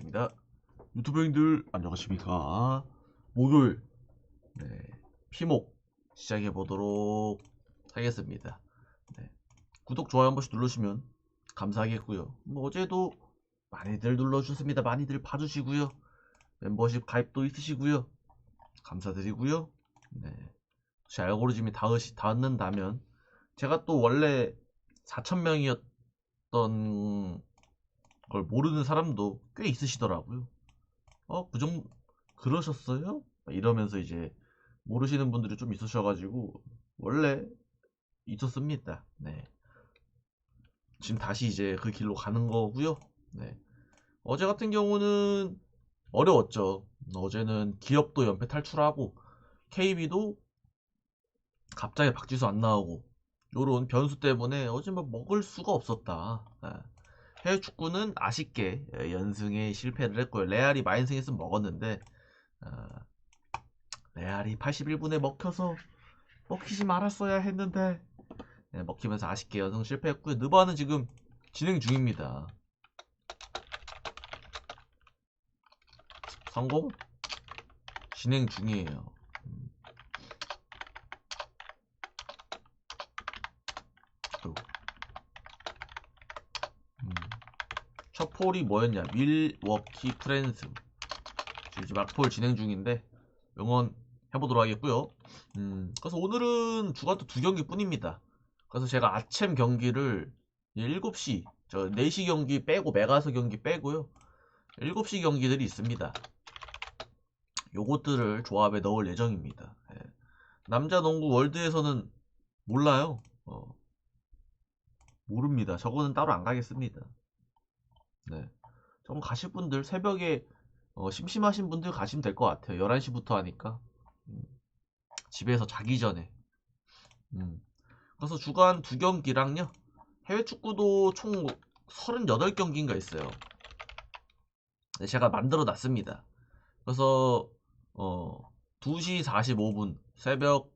하겠습니다. 유튜브 형들 안녕하십니까. 목요일 피목 시작해보도록 하겠습니다. 구독 좋아요 한 번씩 누르시면 감사하겠고요. 어제도 많이들 눌러주셨습니다. 많이들 봐주시고요. 멤버십 가입도 있으시고요. 감사드리고요. 혹시 알고리즘이 닿는다면 제가 또 원래 4,000명이었던 걸 모르는 사람도 꽤 있으시더라고요. 그 정도 그러셨어요? 이러면서 이제 모르시는 분들이 좀 있으셔가지고 원래 있었습니다. 지금 다시 이제 그 길로 가는 거고요. 어제 같은 경우는 어려웠죠. 어제는 기업도 연패 탈출하고 KB도 갑자기 박지수 안 나오고 요런 변수 때문에 어제 막 먹을 수가 없었다. 해외 축구는 아쉽게 연승에 실패를 했고요. 레알이 마인승했으면 먹었는데 레알이 81분에 먹히지 말았어야 했는데 먹히면서 아쉽게 연승 실패했고요. 느바는 지금 진행 중입니다. 성공? 진행 중이에요. 첫 폴이 뭐였냐? 밀워키 프렌스. 지금 막폴 진행 중인데 응원 해보도록 하겠고요. 그래서 오늘은 주간 또 2경기 뿐입니다. 그래서 제가 아침 경기를 7시, 4시 경기 빼고 메가서 경기 빼고요. 7시 경기들이 있습니다. 요것들을 조합에 넣을 예정입니다. 남자 농구 월드에서는 몰라요. 모릅니다. 저거는 따로 안 가겠습니다. 저건 가실 분들 새벽에 심심하신 분들 가시면 될 것 같아요. 11시부터 하니까 집에서 자기 전에. 그래서 주간 2경기랑요. 해외 축구도 총 38경기인가 있어요. 제가 만들어 놨습니다. 그래서 2시 45분 새벽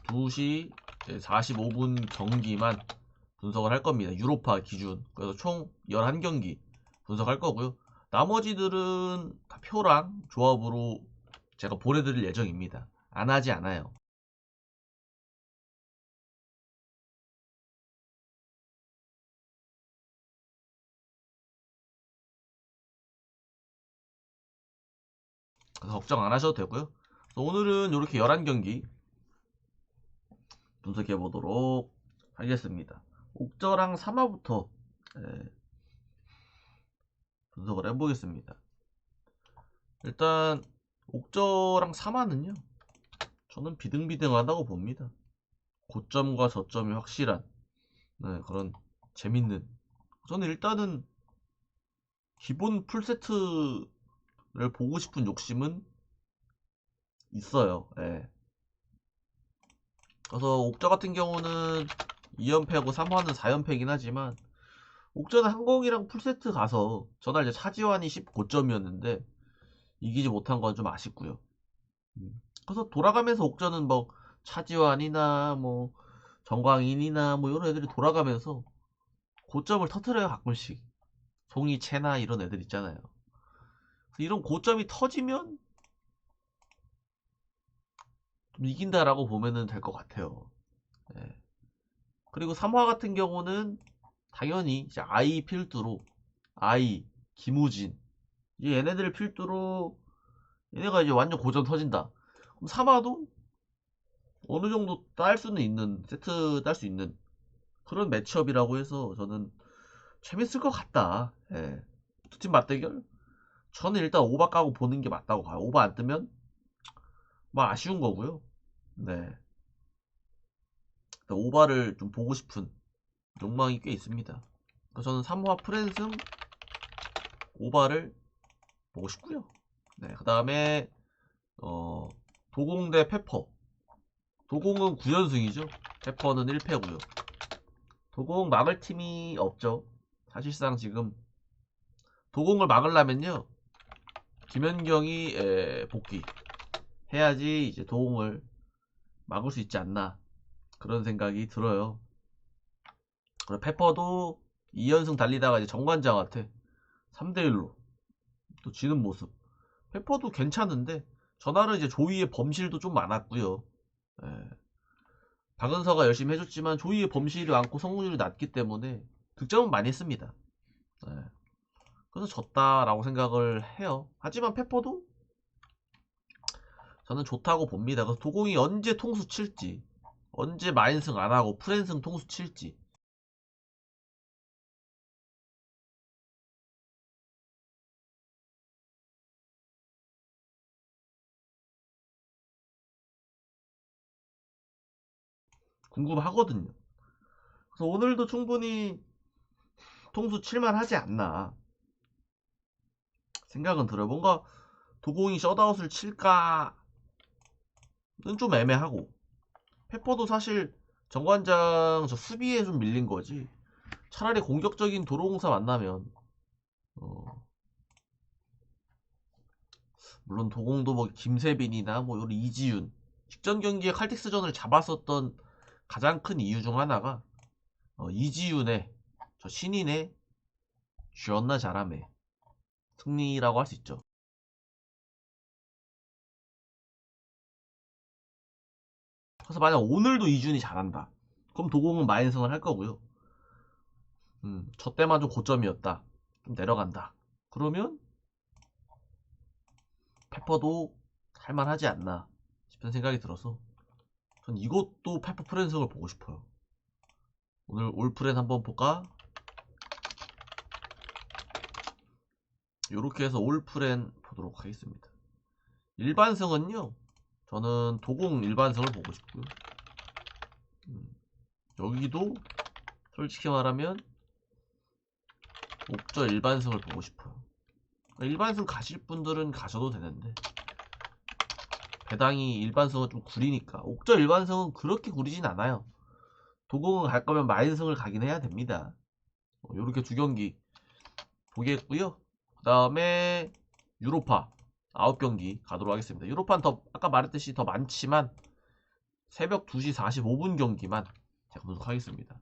2시 45분 경기만 분석을 할 겁니다. 유로파 기준. 그래서 총 11경기 분석할 거고요. 나머지들은 다 표랑 조합으로 제가 보내드릴 예정입니다. 안 하지 않아요. 그래서 걱정 안 하셔도 되고요. 오늘은 이렇게 11경기 분석해 보도록 하겠습니다. 옥저랑 3화부터 분석을 해보겠습니다. 일단 옥저랑 3화는요. 저는 비등비등하다고 봅니다. 고점과 저점이 확실한 그런 재밌는. 저는 일단은 기본 풀세트를 보고 싶은 욕심은 있어요. 그래서 옥저 같은 경우는 2연패하고 3화는 4연패이긴 하지만 옥저는 항공이랑 풀세트 가서 전날 이제 차지환이 19점이었는데 이기지 못한 건 좀 아쉽고요. 그래서 돌아가면서 옥저는 뭐 차지환이나 뭐 정광인이나 뭐 이런 애들이 돌아가면서 고점을 터트려요. 가끔씩 송이 채나 이런 애들 있잖아요. 이런 고점이 터지면 좀 이긴다라고 보면은 될 것 같아요. 그리고 3화 같은 경우는 당연히 이제 아이 필두로 아이, 김우진 얘네들 필두로 얘네가 이제 완전 고점 터진다. 그럼 3화도 어느 정도 딸 수는 있는 세트 딸 수 있는 그런 매치업이라고 해서 저는 재밌을 것 같다. 두 팀 맞대결? 저는 일단 오바 까고 보는 게 맞다고 봐요. 오바 안 뜨면 뭐 아쉬운 거고요. 오바를 좀 보고 싶은 욕망이 꽤 있습니다. 그래서 저는 3화 프랜승 오바를 보고 싶고요. 그 다음에 도공 대 페퍼. 도공은 9연승이죠. 페퍼는 1패고요. 도공 막을 팀이 없죠. 사실상 지금 도공을 막으려면요. 김연경이 복귀 해야지 이제 도공을 막을 수 있지 않나 그런 생각이 들어요. 그리고 페퍼도 2연승 달리다가 이제 정관장한테 3대1로 또 지는 모습. 페퍼도 괜찮은데 전날은 이제 조이의 범실도 좀 많았고요. 예. 박은서가 열심히 해줬지만 조이의 범실이 많고 성공률이 낮기 때문에 득점은 많이 했습니다. 예. 그래서 졌다라고 생각을 해요. 하지만 페퍼도 저는 좋다고 봅니다. 그래서 도공이 언제 통수 칠지, 언제 마인승 안하고 프랜승 통수 칠지, 궁금하거든요. 그래서 오늘도 충분히 통수 칠만 하지 않나 생각은 들어요. 뭔가 도공이 셧아웃을 칠까는 좀 애매하고, 페퍼도 사실 정관장 저 수비에 좀 밀린 거지. 차라리 공격적인 도로공사 만나면 물론 도공도 뭐 김세빈이나 뭐 요런 이지윤 직전 경기에 칼텍스전을 잡았었던 가장 큰 이유 중 하나가 이지윤의 저 신인의 쥐었나 잘함의 승리라고 할 수 있죠. 그래서 만약 오늘도 이준이 잘한다, 그럼 도공은 마인승을 할 거고요. 저 때만 좀 고점이었다, 좀 내려간다, 그러면 페퍼도 할만하지 않나 싶은 생각이 들어서 전 이것도 페퍼 프랜승을 보고 싶어요. 오늘 올프랜 한번 볼까? 요렇게 해서 올프랜 보도록 하겠습니다. 일반승은요, 저는 도공 일반승을 보고 싶고요. 여기도 솔직히 말하면 옥저 일반승을 보고 싶어요. 일반승 가실 분들은 가셔도 되는데 배당이 일반승은 좀 구리니까. 옥저 일반승은 그렇게 구리진 않아요. 도공은 갈 거면 마인승을 가긴 해야 됩니다. 요렇게 두 경기 보겠고요. 그 다음에 유로파 9경기 가도록 하겠습니다. 유로파는 더 아까 말했듯이 더 많지만 새벽 2시 45분 경기만 제가 보도록 하겠습니다.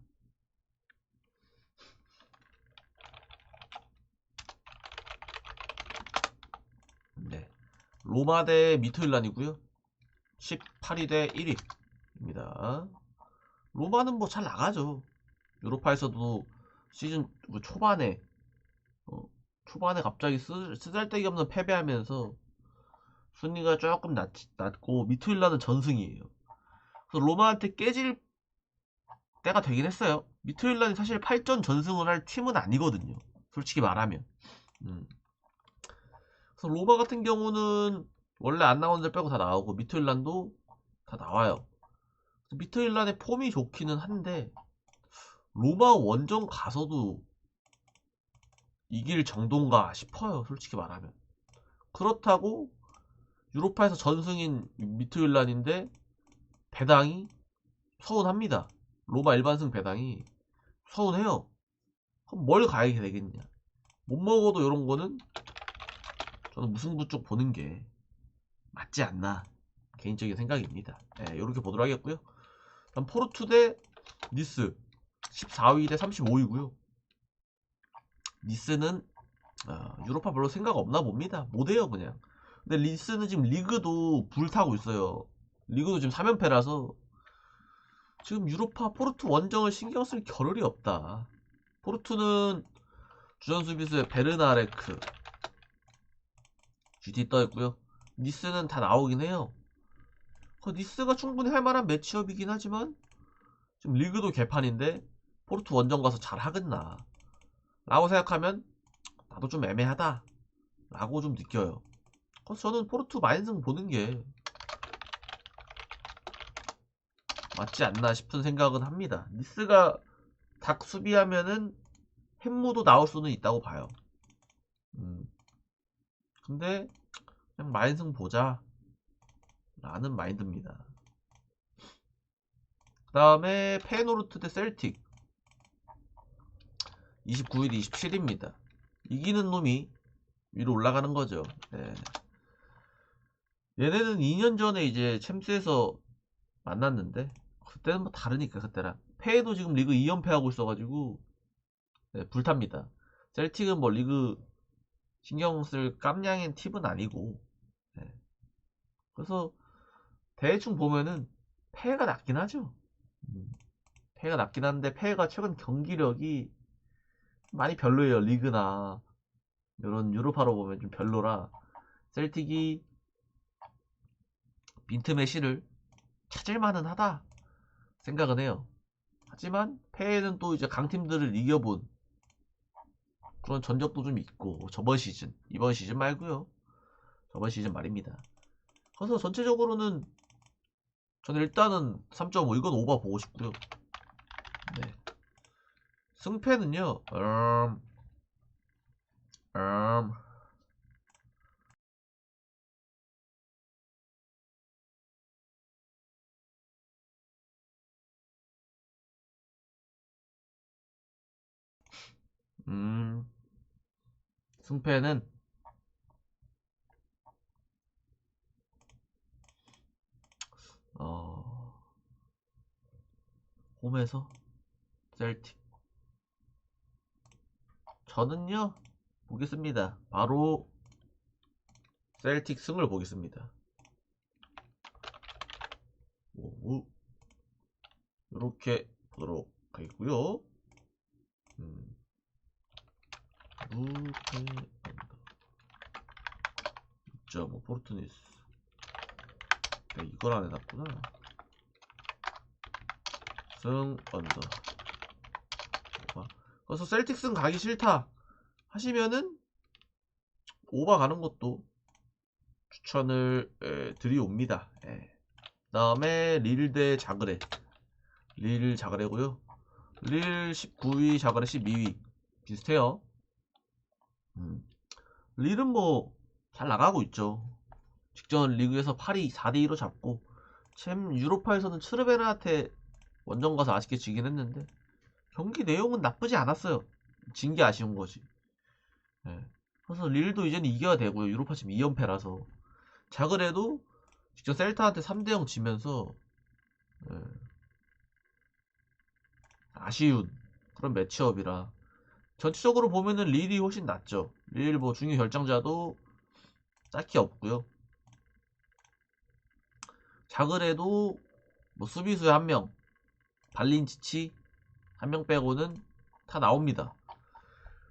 네, 로마 대 미트윌란이고요. 18위 대 1위입니다. 로마는 뭐 잘 나가죠. 유로파에서도 시즌 초반에 갑자기 쓰잘데기 없는 패배하면서 순위가 조금 낮고 미트윌란은 전승이에요. 그래서 로마한테 깨질 때가 되긴 했어요. 미트윌란이 사실 8전 전승을 할 팀은 아니거든요, 솔직히 말하면. 그래서 로마 같은 경우는 원래 안 나오는 데 빼고 다 나오고 미트윌란도 다 나와요. 미트윌란의 폼이 좋기는 한데 로마 원정 가서도 이길 정도인가 싶어요, 솔직히 말하면. 그렇다고 유로파에서 전승인 미트윌란인데 배당이 서운합니다. 로마 일반승 배당이 서운해요. 그럼 뭘 가야 되겠냐. 못 먹어도 이런 거는 저는 무승부 쪽 보는 게 맞지 않나, 개인적인 생각입니다. 네, 이렇게 보도록 하겠고요. 다음 포르투 대 니스 14위 대 35위고요. 니스는 유로파 별로 생각 없나 봅니다. 못해요 그냥. 근데 니스는 지금 리그도 불타고 있어요. 리그도 지금 3연패라서 지금 유로파 포르투 원정을 신경 쓸 겨를이 없다. 포르투는 주전 수비수의 베르나레크 GT 떠있고요. 니스는 다 나오긴 해요. 니스가 충분히 할 만한 매치업이긴 하지만 지금 리그도 개판인데 포르투 원정 가서 잘 하겠나 라고 생각하면 나도 좀 애매하다 라고 좀 느껴요. 그래서 저는 포르투 마인승 보는 게 맞지 않나 싶은 생각은 합니다. 니스가 닭 수비하면은 햄무도 나올 수는 있다고 봐요. 근데 그냥 마인승 보자 라는 마인드입니다. 그 다음에 페노르트 대 셀틱 29일 27입니다. 이기는 놈이 위로 올라가는 거죠. 네. 얘네는 2년 전에 이제 챔스에서 만났는데 그때는 뭐 다르니까. 그때랑 페도 지금 리그 2연패 하고 있어가지고 네, 불탑니다. 셀틱은 뭐 리그 신경 쓸 깜냥인 팁은 아니고. 네. 그래서 대충 보면은 패가 낮긴 하죠. 패가 낮긴 한데 패가 최근 경기력이 많이 별로예요. 리그나 이런 유로파로 보면 좀 별로라 셀틱이 빈틈의 실을 찾을만은 하다 생각은 해요. 하지만 패에는 또 이제 강팀들을 이겨본 그런 전적도 좀 있고 저번 시즌 이번 시즌 말고요. 저번 시즌 말입니다. 그래서 전체적으로는 저는 일단은 3.5 이건 오버 보고 싶고요. 네. 승패는요. 음, 음, 승패는 어, 홈에서 셀틱. 저는요 보겠습니다. 바로 셀틱 승을 보겠습니다. 이렇게 보도록 하겠고요. 루페 진짜 뭐 포르투니스 이걸 안 해놨구나. 승 언더. 그래서 셀틱 승 가기 싫다 하시면은 오바 가는 것도 추천을 드리옵니다. 예. 다음에 릴 대 자그레. 릴 자그레고요. 릴 19위 자그레 12위 비슷해요. 릴은 뭐 잘 나가고 있죠. 직전 리그에서 8위 4대2로 잡고 챔 유로파에서는 츠르베나한테 원정 가서 아쉽게 지긴 했는데 경기 내용은 나쁘지 않았어요. 진 게 아쉬운 거지. 예. 그래서 릴도 이제는 이겨야 되고요. 유로파 지금 2연패라서 자그레도 직접 셀타한테 3대0 지면서 예, 아쉬운 그런 매치업이라 전체적으로 보면은 릴이 훨씬 낫죠. 릴 뭐 중요 결정자도 딱히 없고요. 자그레도 뭐 수비수에 한 명, 발린치치 한 명 빼고는 다 나옵니다.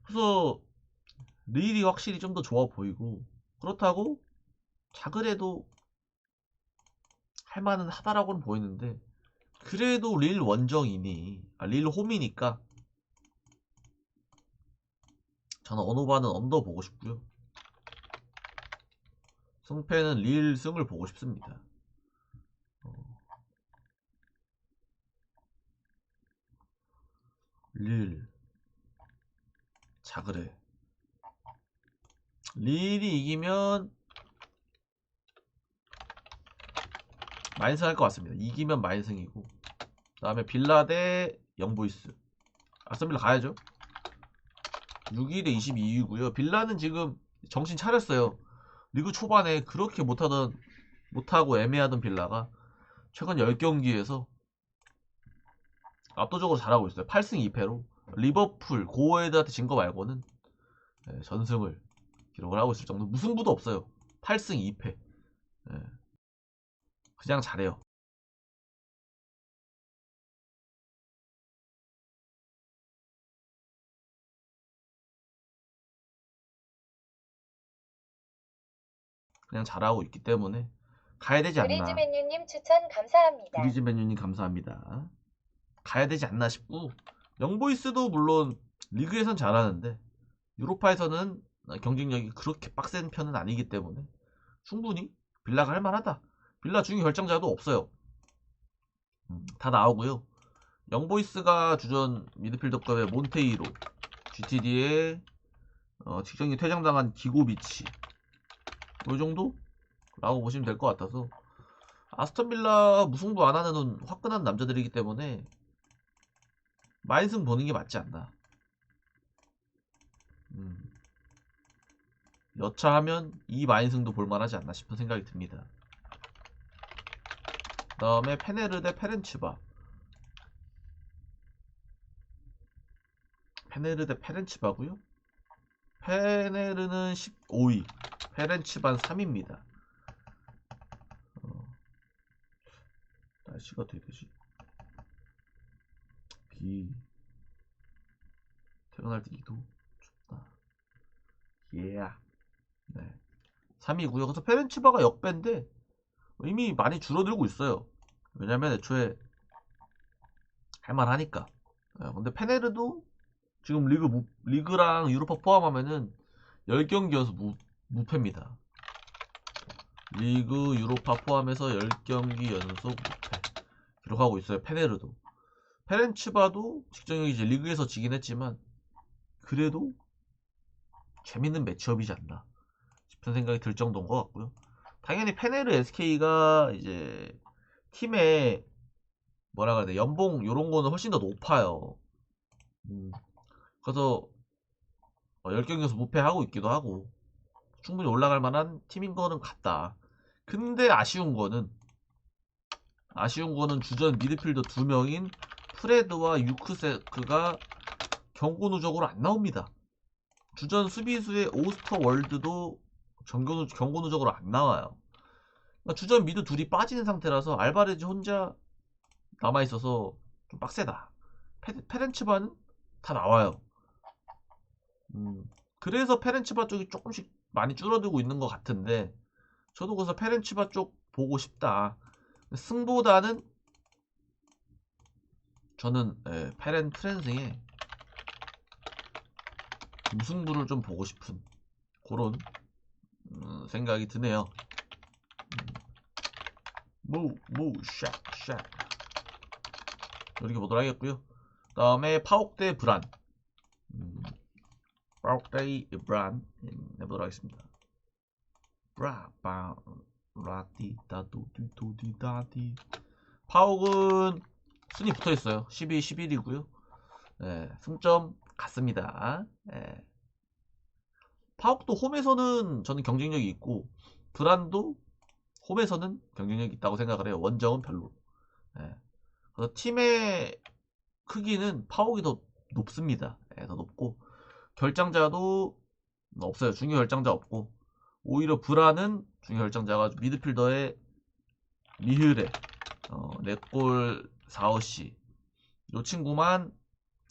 그래서 릴이 확실히 좀 더 좋아 보이고 그렇다고 자그레도 할만은 하다라고는 보이는데 그래도 릴 원정이니 릴 홈이니까 저는 언어바는 언더 보고 싶고요. 승패는 릴 승을 보고 싶습니다. 릴 자그레 릴이 이기면 마인승 할 것 같습니다. 이기면 마인승이고 그 다음에 빌라 대 영보이스 아스턴빌라 가야죠. 6위 대 22위고요. 빌라는 지금 정신 차렸어요. 리그 초반에 그렇게 못하고 애매하던 빌라가 최근 10경기에서 압도적으로 잘하고 있어요. 8승 2패로 리버풀 고에드한테 진 거 말고는 전승을 기록을 하고 있을 정도. 무승부도 없어요. 8승 2패. 그냥 잘해요. 그냥 잘하고 있기 때문에 가야 되지 그리즈 않나. 맨유님 추천 감사합니다. 그리즈 맨유님 감사합니다. 가야 되지 않나 싶고 영보이스도 물론 리그에선 잘하는데 유로파에서는 경쟁력이 그렇게 빡센 편은 아니기 때문에 충분히 빌라가 할만하다. 빌라 중위 결정자도 없어요. 다 나오고요. 영보이스가 주전 미드필더급의 몬테이로, GTD에 직전에 퇴장당한 기고비치 이 정도라고 보시면 될 것 같아서 아스턴빌라 무승부 안 하는 화끈한 남자들이기 때문에 마인승 보는 게 맞지 않나. 여차하면 이 마인승도 볼만하지 않나 싶은 생각이 듭니다. 그 다음에 페네르 대 페렌치바. 페네르 대 페렌치바고요. 페네르는 15위, 페렌치반 3위입니다. 날씨가 어떻게 되지? 비, 퇴근할 때 이도 춥다. 네. 3위고요. 그래서 페렌치바가 역배인데 이미 많이 줄어들고 있어요. 왜냐면 애초에 할만하니까. 근데 페네르도 지금 리그랑 유로파 포함하면은 10경기 연속 무패입니다. 리그 유로파 포함해서 10경기 연속 무패 기록하고 있어요. 페네르도. 페렌치바도 직전에 이제 리그에서 지긴 했지만 그래도 재밌는 매치업이지 않나 싶은 생각이 들 정도인 것 같고요. 당연히 페네르 SK가 이제 팀의 뭐라 그래야 돼, 연봉 요런 거는 훨씬 더 높아요. 그래서 10경기에서 무패하고 있기도 하고 충분히 올라갈 만한 팀인 거는 같다. 근데 아쉬운 거는 주전 미드필더 2명인 프레드와 유크세크가 경고 누적으로 안 나옵니다. 주전 수비수의 오스터 월드도 경고 누적으로 안 나와요. 그러니까 주전 미드 둘이 빠지는 상태라서 알바레즈 혼자 남아있어서 좀 빡세다. 페렌치바는 다 나와요. 그래서 페렌치바 쪽이 조금씩 많이 줄어들고 있는 것 같은데 저도 그래서 페렌치바 쪽 보고 싶다. 승보다는 저는 트랜승의 무승부를 좀 보고 싶은 그런 생각이 드네요. 샥 이렇게 보도록 하겠고요. 그 다음에 파옥 대 브란, 파옥 대 브란 해보도록 하겠습니다. 라디다도디도디다디. 파옥은 순위 붙어있어요. 12, 11이고요. 승점 같습니다. 파옥도 홈에서는 저는 경쟁력이 있고 브란도 홈에서는 경쟁력이 있다고 생각을 해요. 원정은 별로. 그래서 팀의 크기는 파옥이 더 높습니다. 더 높고 결장자도 없어요. 중요 결장자 없고 오히려 브라는 중요 결장자가 미드필더의 미흐레, 넷골 4어시 이 친구만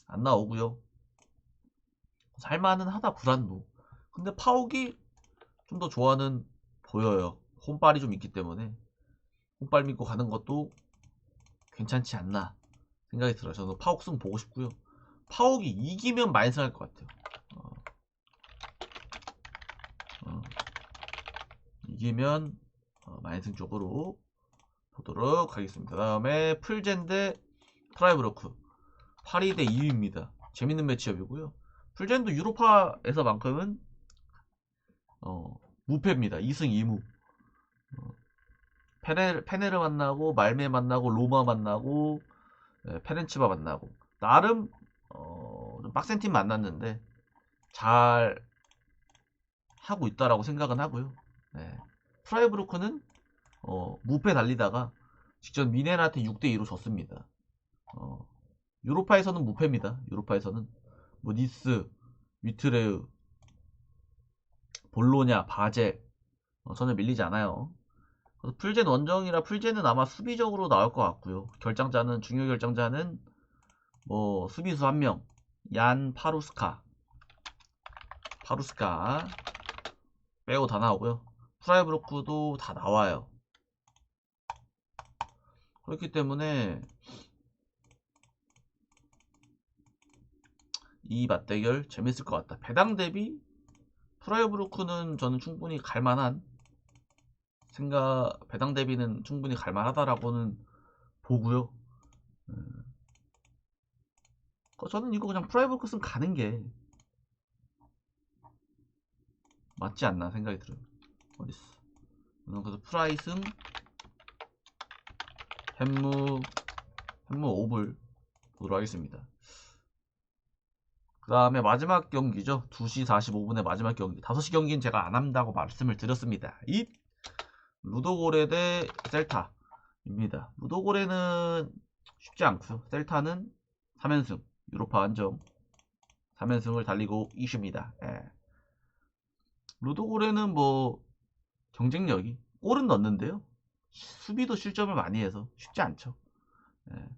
안 나오고요. 살만은 하다 브란도. 근데 파옥이 좀 더 좋아하는 보여요. 홈빨이 좀 있기 때문에 홈빨 믿고 가는 것도 괜찮지 않나 생각이 들어요. 저는 파옥 승 보고 싶고요. 파옥이 이기면 만승 할 것 같아요. 이기면 만승 쪽으로 보도록 하겠습니다. 그 다음에 풀젠 대 프라이브로크 8위 대 2위입니다. 재밌는 매치업이고요. 풀젠도 유로파에서만큼은 무패입니다. 2승 2무. 페네르 만나고 말메 만나고 로마 만나고 페렌치바 만나고 나름 좀 빡센 팀 만났는데 잘 하고 있다라고 생각은 하고요. 프라이브루크는 무패 달리다가 직전 미넨한테 6대2로 졌습니다. 유로파에서는 무패입니다. 유로파에서는 뭐 니스, 위트레우, 볼로냐, 바젤 전혀 밀리지 않아요. 그래서 풀젠 원정이라 풀젠은 아마 수비적으로 나올 것 같고요. 중요 결정자는 뭐 수비수 1명, 얀 파루스카 빼고 다 나오고요. 프라이브로크도 다 나와요. 그렇기 때문에 이 맞대결 재밌을 것 같다. 배당 대비 프라이브로크는 저는 충분히 갈만한 배당 대비는 충분히 갈만하다라고는 보고요. 저는 이거 그냥 프라이브로크 승 가는 게 맞지 않나 생각이 들어요. 어딨어? 그래서 프라이 승 햄무 5불 보도록 하겠습니다. 그 다음에 마지막 경기죠. 2시 45분의 마지막 경기. 5시 경기는 제가 안 한다고 말씀을 드렸습니다. 이 루도고레 대 셀타입니다. 루도고레는 쉽지 않고요. 셀타는 3연승 유로파 안정 3연승을 달리고 있습니다. 루도고레는 뭐 경쟁력이 골은 넣는데요. 수비도 실점을 많이 해서 쉽지 않죠. 예.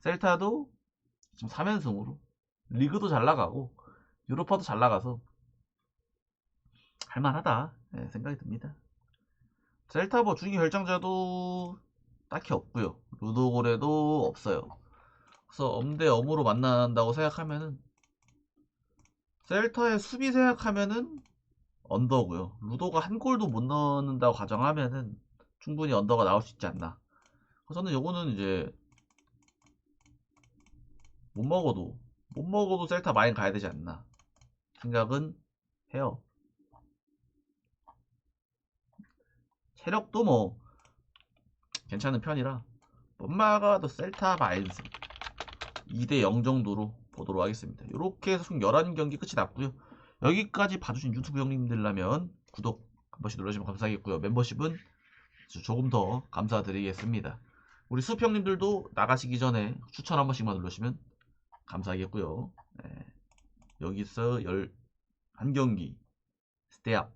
셀타도 지금 3연승으로 리그도 잘 나가고 유로파도 잘 나가서 할만하다 생각이 듭니다. 셀타 뭐 중위 결정자도 딱히 없고요. 루도고레도 없어요. 그래서 엄대 엄으로 만난다고 생각하면은 셀타의 수비 생각하면은 언더고요. 루도가 한 골도 못 넣는다고 가정하면은 충분히 언더가 나올 수 있지 않나. 그래서 저는 요거는 이제 못 먹어도 셀타 마인 가야 되지 않나 생각은 해요. 체력도 뭐 괜찮은 편이라 못 막아도 셀타 마인스 2대0 정도로 보도록 하겠습니다. 이렇게 해서 총 11경기 끝이 났고요. 여기까지 봐주신 유튜브 형님들라면 구독 한 번씩 눌러주시면 감사하겠고요. 멤버십은 조금 더 감사드리겠습니다. 우리 수업 형님들도 나가시기 전에 추천 한 번씩만 눌러주시면 감사하겠고요. 네. 여기서 11경기 스테이업